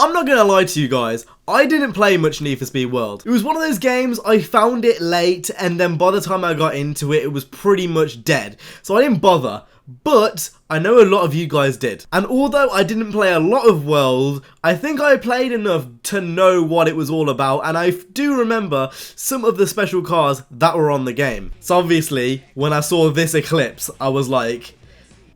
I'm not gonna lie to you guys, I didn't play much Need for Speed World. It was one of those games, I found it late, and then by the time I got into it, it was pretty much dead. So I didn't bother. But I know a lot of you guys did. And although I didn't play a lot of World, I think I played enough to know what it was all about, and I do remember some of the special cars that were on the game. So obviously, when I saw this Eclipse, I was like,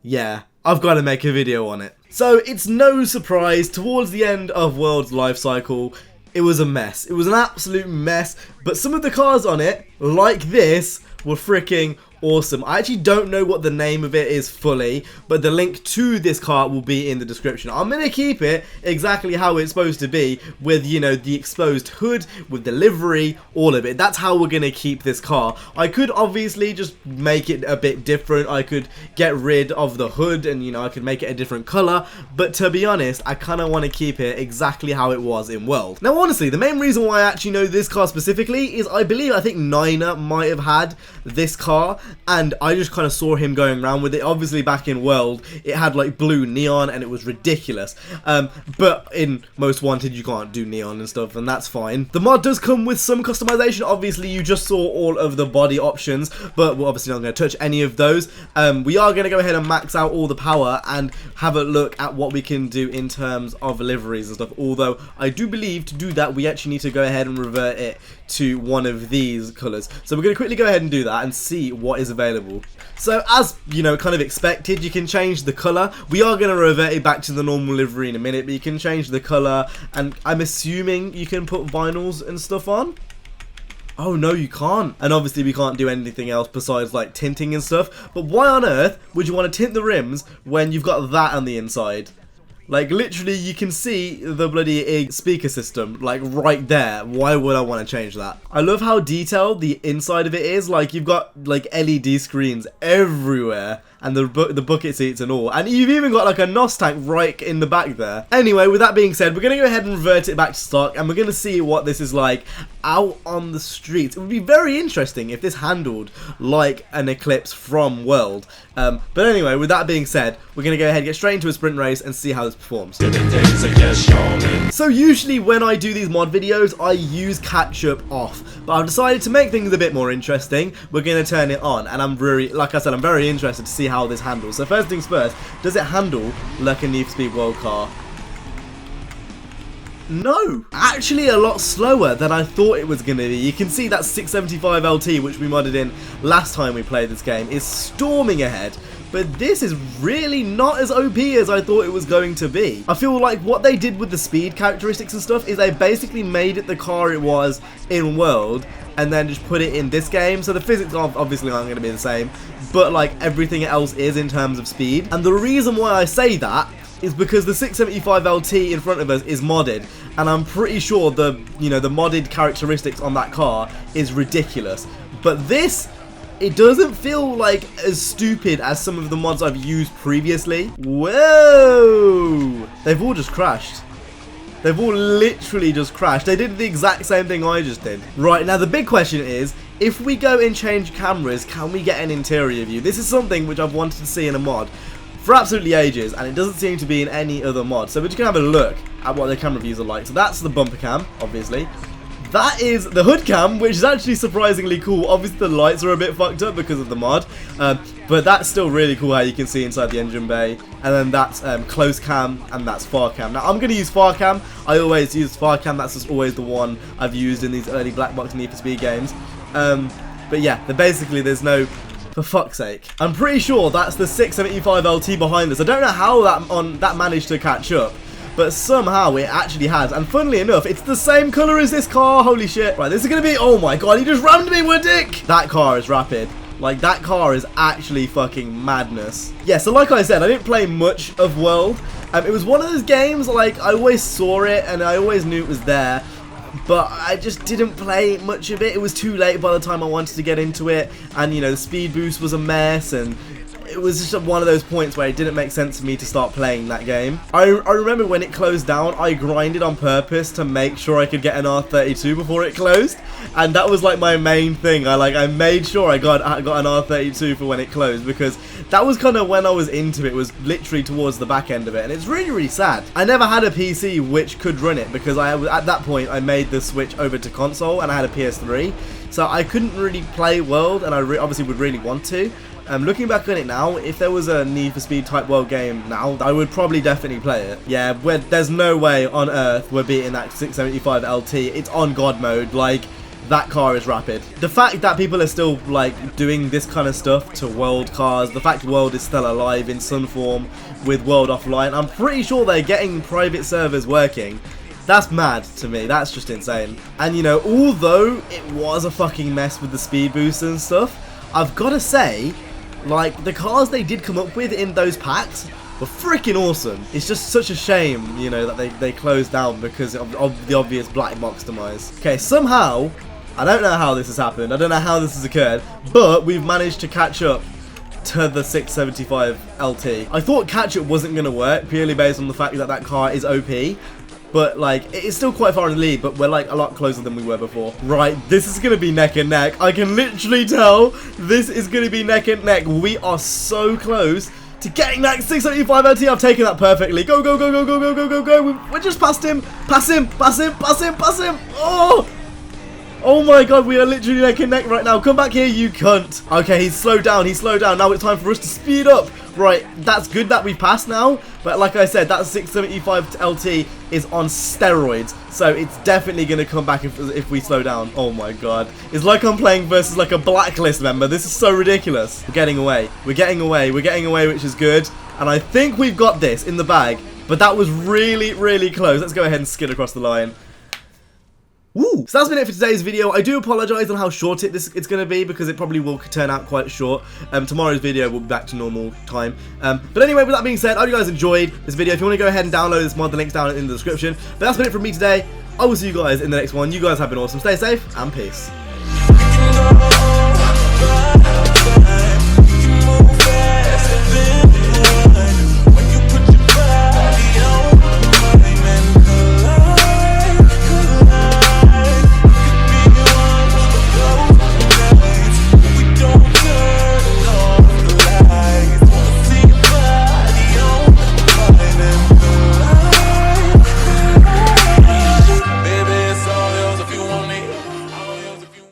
yeah, I've got to make a video on it. So it's no surprise, towards the end of World's life cycle, it was a mess. It was an absolute mess, but some of the cars on it, like this, were freaking awesome. I actually don't know what the name of it is fully, but the link to this car will be in the description. I'm going to keep it exactly how it's supposed to be, with, you know, the exposed hood, with the livery, all of it. That's how we're going to keep this car. I could obviously just make it a bit different. I could get rid of the hood and, you know, I could make it a different color, but to be honest, I kind of want to keep it exactly how it was in World. Now, honestly, the main reason why I actually know this car specifically is I think Niner might have had this car, and I just kind of saw him going around with it. Obviously back in World it had like blue neon and it was ridiculous, but in Most Wanted you can't do neon and stuff, and that's fine. The mod does come with some customization. Obviously you just saw all of the body options, but we're obviously not going to touch any of those. We are going to go ahead and max out all the power and have a look at what we can do in terms of liveries and stuff, although I do believe to do that we actually need to go ahead and revert it to one of these colours. So we're going to quickly go ahead and do that and see what is available. So as, you know, kind of expected, you can change the colour. We are going to revert it back to the normal livery in a minute, but you can change the colour, and I'm assuming you can put vinyls and stuff on. Oh no, you can't. And obviously we can't do anything else besides like tinting and stuff, but why on earth would you want to tint the rims when you've got that on the inside? Like, literally, you can see the bloody speaker system, like, right there. Why would I want to change that? I love how detailed the inside of it is. Like, you've got, like, LED screens everywhere, and the bucket seats and all. And you've even got, like, a NOS tank right in the back there. Anyway, with that being said, we're going to go ahead and revert it back to stock, and we're going to see what this is like out on the streets. It would be very interesting if this handled like an Eclipse from World. But anyway, with that being said, we're going to go ahead and get straight into a sprint race and see how this performs. So usually when I do these mod videos, I use catch-up off, but I've decided to make things a bit more interesting. We're going to turn it on, and I'm very, like I said, I'm very interested to see how this handles. So first things first, does it handle like a Need for Speed World car? No, actually a lot slower than I thought it was going to be. You can see that 675 LT, which we modded in last time we played this game, is storming ahead. But this is really not as OP as I thought it was going to be. I feel like what they did with the speed characteristics and stuff is they basically made it the car it was in World and then just put it in this game. So the physics obviously aren't going to be the same, but like everything else is in terms of speed. And the reason why I say that is because the 675 LT in front of us is modded, and I'm pretty sure the, you know, the modded characteristics on that car is ridiculous. But this, it doesn't feel like as stupid as some of the mods I've used previously. Whoa! They've all just crashed. They've all literally just crashed. They did the exact same thing I just did. Right, now the big question is, if we go and change cameras, can we get an interior view? This is something which I've wanted to see in a mod for absolutely ages, and it doesn't seem to be in any other mod. So we're just going to have a look at what the camera views are like. So that's the bumper cam, obviously. That is the hood cam, which is actually surprisingly cool. Obviously the lights are a bit fucked up because of the mod, but that's still really cool how you can see inside the engine bay. And then that's close cam, and that's far cam. Now I'm going to use far cam. I always use far cam. That's just always the one I've used in these early black box Need for Speed games. But yeah, basically there's no... For fuck's sake. I'm pretty sure that's the 675 LT behind us. I don't know how that managed to catch up, but somehow it actually has. And funnily enough, it's the same colour as this car. Holy shit. Right, this is going to be... Oh my god, he just rammed me with a dick! That car is rapid. Like, that car is actually fucking madness. Yeah, so like I said, I didn't play much of World. It was one of those games, like, I always saw it and I always knew it was there, but I just didn't play much of it. It was too late by the time I wanted to get into it, and you know, the speed boost was a mess, and it was just one of those points where it didn't make sense for me to start playing that game. I remember when it closed down, I grinded on purpose to make sure I could get an R32 before it closed, and that was like my main thing. I made sure I got an R32 for when it closed, because that was kind of when I was into it, was literally towards the back end of it, and it's really, really sad. I never had a PC which could run it, because at that point I made the switch over to console and I had a PS3, so I couldn't really play World, and I obviously would really want to. Looking back on it now, if there was a Need for Speed type World game now, I would probably definitely play it. Yeah, there's no way on earth we're beating that 675 LT. It's on God mode. Like, that car is rapid. The fact that people are still like doing this kind of stuff to World cars, the fact World is still alive in some form with World Offline, I'm pretty sure they're getting private servers working. That's mad to me. That's just insane. And you know, although it was a fucking mess with the speed boosts and stuff, I've got to say, like, the cars they did come up with in those packs were freaking awesome. It's just such a shame, you know, that they closed down because of the obvious black box demise. Okay, somehow, I don't know how this has happened, I don't know how this has occurred, but we've managed to catch up to the 675 LT. I thought catch up wasn't going to work, purely based on the fact that that car is OP. But, like, it's still quite far in the lead, but we're, like, a lot closer than we were before. Right, this is going to be neck and neck. I can literally tell this is going to be neck and neck. We are so close to getting that 675 LT. I've taken that perfectly. Go, go, go, go, go, go, go, go, go. We're just past him. Pass him, pass him, pass him, pass him. Oh! Oh my god, we are literally neck and neck right now. Come back here, you cunt. Okay, he's slowed down, he's slowed down. Now it's time for us to speed up. Right, that's good that we've passed now. But like I said, that 675 LT is on steroids. So it's definitely going to come back if we slow down. Oh my god. It's like I'm playing versus like a blacklist member. This is so ridiculous. We're getting away. We're getting away. We're getting away, which is good. And I think we've got this in the bag. But that was really, really close. Let's go ahead and skid across the line. Woo! So that's been it for today's video. I do apologise on how short it's going to be, because it probably will turn out quite short. Tomorrow's video will be back to normal time. But anyway, with that being said, I hope you guys enjoyed this video. If you want to go ahead and download this mod, the link's down in the description. But that's been it from me today. I will see you guys in the next one. You guys have been awesome. Stay safe and peace.